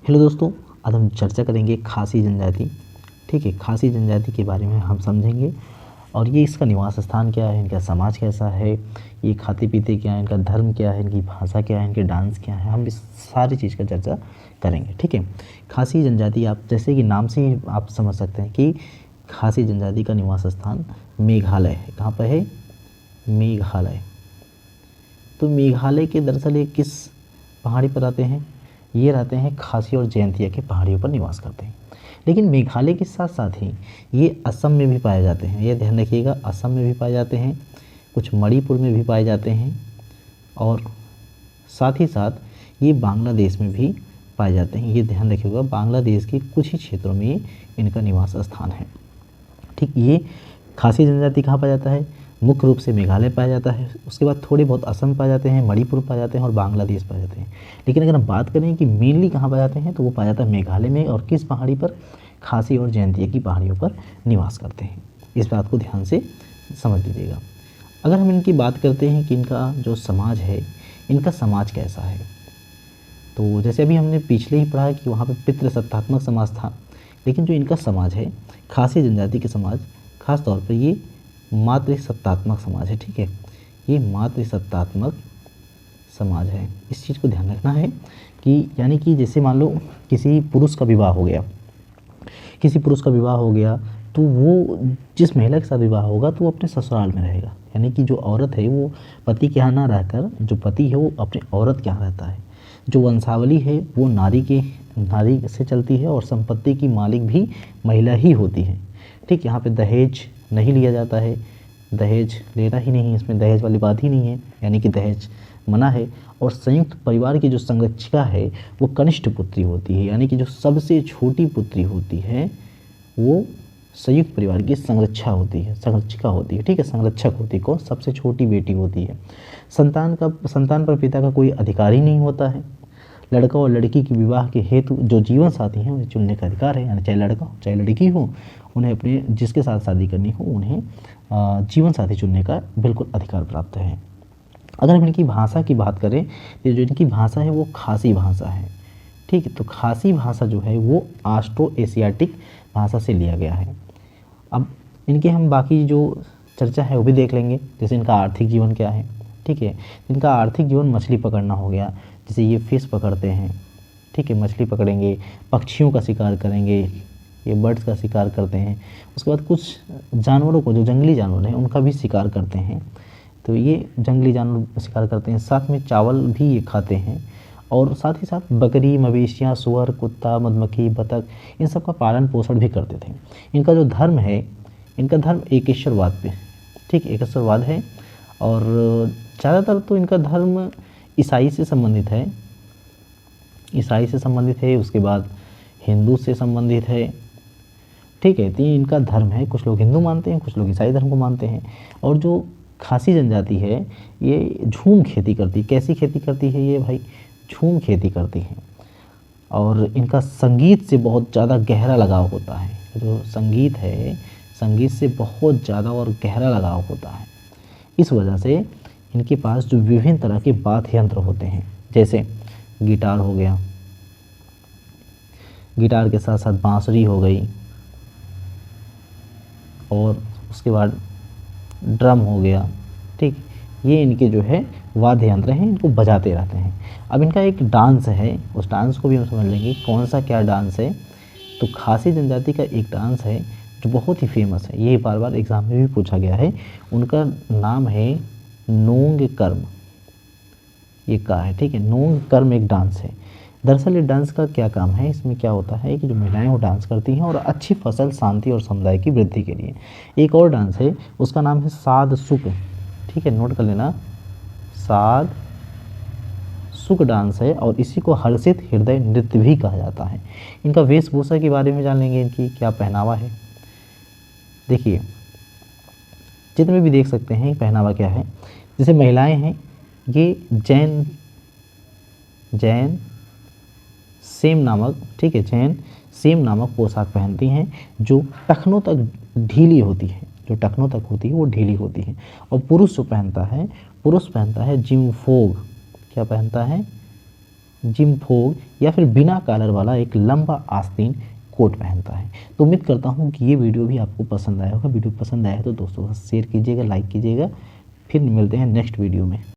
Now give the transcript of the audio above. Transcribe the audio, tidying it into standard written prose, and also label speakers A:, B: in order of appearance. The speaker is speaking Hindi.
A: हेलो दोस्तों, आज हम चर्चा करेंगे खासी जनजाति। ठीक है, खासी जनजाति के बारे में हम समझेंगे और ये इसका निवास स्थान क्या है, इनका समाज कैसा है, ये खाते पीते क्या है, इनका धर्म क्या है, इनकी भाषा क्या है, इनके डांस क्या है, हम इस सारी चीज़ का चर्चा करेंगे। ठीक है, खासी जनजाति आप जैसे कि नाम से ही आप समझ सकते हैं कि खासी जनजाति का निवास स्थान मेघालय है। कहाँ पर है? मेघालय। तो मेघालय के दरअसल ये किस पहाड़ी पर आते हैं? ये रहते हैं खासी और जयंतिया के पहाड़ियों पर निवास करते हैं। लेकिन मेघालय के साथ साथ ही ये असम में भी पाए जाते हैं। ये ध्यान रखिएगा, असम में भी पाए जाते हैं, कुछ मणिपुर में भी पाए जाते हैं और साथ ही साथ ये बांग्लादेश में भी पाए जाते हैं। ये ध्यान रखिएगा, बांग्लादेश के कुछ ही क्षेत्रों में इनका निवास स्थान है। ठीक, ये खासी जनजाति कहाँ पाया जाता है? मुख्य रूप से मेघालय पाया जाता है, उसके बाद थोड़े बहुत असम पाए जाते हैं, मणिपुर पाए जाते हैं और बांग्लादेश पाए जाते हैं। लेकिन अगर हम बात करें कि मेनली कहाँ पाए जाते हैं, तो वो पाया जाता है मेघालय में। और किस पहाड़ी पर? खासी और जयंतिया की पहाड़ियों पर निवास करते हैं। इस बात को ध्यान से समझ लीजिएगा। अगर हम इनकी बात करते हैं कि इनका जो समाज है, इनका समाज कैसा है, तो जैसे अभी हमने पिछले ही पढ़ा कि वहाँ पर पितृसत्तात्मक समाज था, लेकिन जो इनका समाज है खासी जनजाति के समाज, खास तौर पर ये मातृसत्तात्मक समाज है। ठीक है, ये मातृसत्तात्मक समाज है। इस चीज़ को ध्यान रखना है कि यानी कि जैसे मान लो किसी पुरुष का विवाह हो गया, किसी पुरुष का विवाह हो गया तो वो जिस महिला के साथ विवाह होगा तो वो अपने ससुराल में रहेगा। यानी कि जो औरत है वो पति के यहाँ ना रहकर, जो पति है वो अपने औरत के यहाँ रहता है। जो वंशावली है वो नारी से चलती है और संपत्ति की मालिक भी महिला ही होती है। ठीक, यहाँ पे दहेज नहीं लिया जाता है, दहेज लेना ही नहीं, इसमें दहेज वाली बात ही नहीं है, यानी कि दहेज मना है। और संयुक्त परिवार की जो संरक्षिका है वो कनिष्ठ पुत्री होती है, यानी कि जो सबसे छोटी पुत्री होती है वो संयुक्त परिवार की संरक्षिका होती है। ठीक है, संरक्षक होती है, कौन? सबसे छोटी बेटी होती है। संतान पर पिता का कोई अधिकार ही नहीं होता है। लड़का और लड़की के विवाह के हेतु जो जीवन साथी हैं उन्हें चुनने का अधिकार है, यानी चाहे लड़का हो चाहे लड़की हो, उन्हें अपने जिसके साथ शादी करनी हो उन्हें जीवन साथी चुनने का बिल्कुल अधिकार प्राप्त है। अगर हम इनकी भाषा की बात करें तो जो इनकी भाषा है वो खासी भाषा है। ठीक है, तो खासी भाषा जो है वो ऑस्ट्रो एशियाटिक भाषा से लिया गया है। अब इनके हम बाकी जो चर्चा है वो भी देख लेंगे, जैसे इनका आर्थिक जीवन क्या है। ठीक है, इनका आर्थिक जीवन मछली पकड़ना हो गया, जैसे ये फिश पकड़ते हैं। ठीक है, मछली पकड़ेंगे, पक्षियों का शिकार करेंगे, ये बर्ड्स का शिकार करते हैं। उसके बाद कुछ जानवरों को, जो जंगली जानवर हैं उनका भी शिकार करते हैं। तो ये जंगली जानवर शिकार करते हैं, साथ में चावल भी ये खाते हैं और साथ ही साथ बकरी, मवेशियाँ, सुअर, कुत्ता, मधुमक्खी, बतख, इन सब का पालन पोषण भी करते थे। इनका जो धर्म है, इनका धर्म एकेश्वरवाद पे, ठीक, एकेश्वरवाद है। और ज़्यादातर तो इनका धर्म ईसाई से संबंधित है, उसके बाद हिंदू से संबंधित है। ठीक है, तो ये इनका धर्म है। कुछ लोग हिंदू मानते हैं, कुछ लोग ईसाई धर्म को मानते हैं। और जो खासी जनजाति है ये झूम खेती करती है। कैसी खेती करती है ये भाई? झूम खेती करती है। और इनका संगीत से बहुत ज़्यादा गहरा लगाव होता है। जो संगीत है, संगीत से बहुत ज़्यादा और गहरा लगाव होता है। इस वजह से इनके पास जो विभिन्न तरह के वाद्य यंत्र होते हैं, जैसे गिटार हो गया, गिटार के साथ साथ बांसुरी हो गई, और उसके बाद ड्रम हो गया। ठीक, ये इनके जो है वाद्य यंत्र हैं, इनको बजाते रहते हैं। अब इनका एक डांस है, उस डांस को भी हम समझ लेंगे कौन सा क्या डांस है। तो खासी जनजाति का एक डांस है जो बहुत ही फेमस है, ये बार बार एग्जाम में भी पूछा गया है। उनका नाम है नोंग कर्म। ये का है, ठीक है, नोंग कर्म एक डांस है। दरअसल ये डांस का क्या काम है? इसमें क्या होता है कि जो महिलाएं वो डांस करती हैं और अच्छी फसल, शांति और समुदाय की वृद्धि के लिए। एक और डांस है, उसका नाम है साध सुक। ठीक है, नोट कर लेना, साध सुक डांस है और इसी को हर्षित हृदय नृत्य भी कहा जाता है। इनका वेशभूषा के बारे में जान लेंगे, इनकी क्या पहनावा है। देखिए, चित्र में भी देख सकते हैं पहनावा क्या है। जैसे महिलाएं हैं ये जैन सेम नामक, ठीक है, जैन सेम नामक पोशाक पहनती हैं जो टखनों तक ढीली होती है, वो ढीली होती है। और पुरुष पहनता है जिमफोग। क्या पहनता है? जिमफोग या फिर बिना कॉलर वाला एक लंबा आस्तीन कोट पहनता है। तो उम्मीद करता हूँ कि ये वीडियो भी आपको पसंद आया होगा। वीडियो पसंद आया है तो दोस्तों शेयर कीजिएगा, लाइक कीजिएगा। फिर मिलते हैं नेक्स्ट वीडियो में।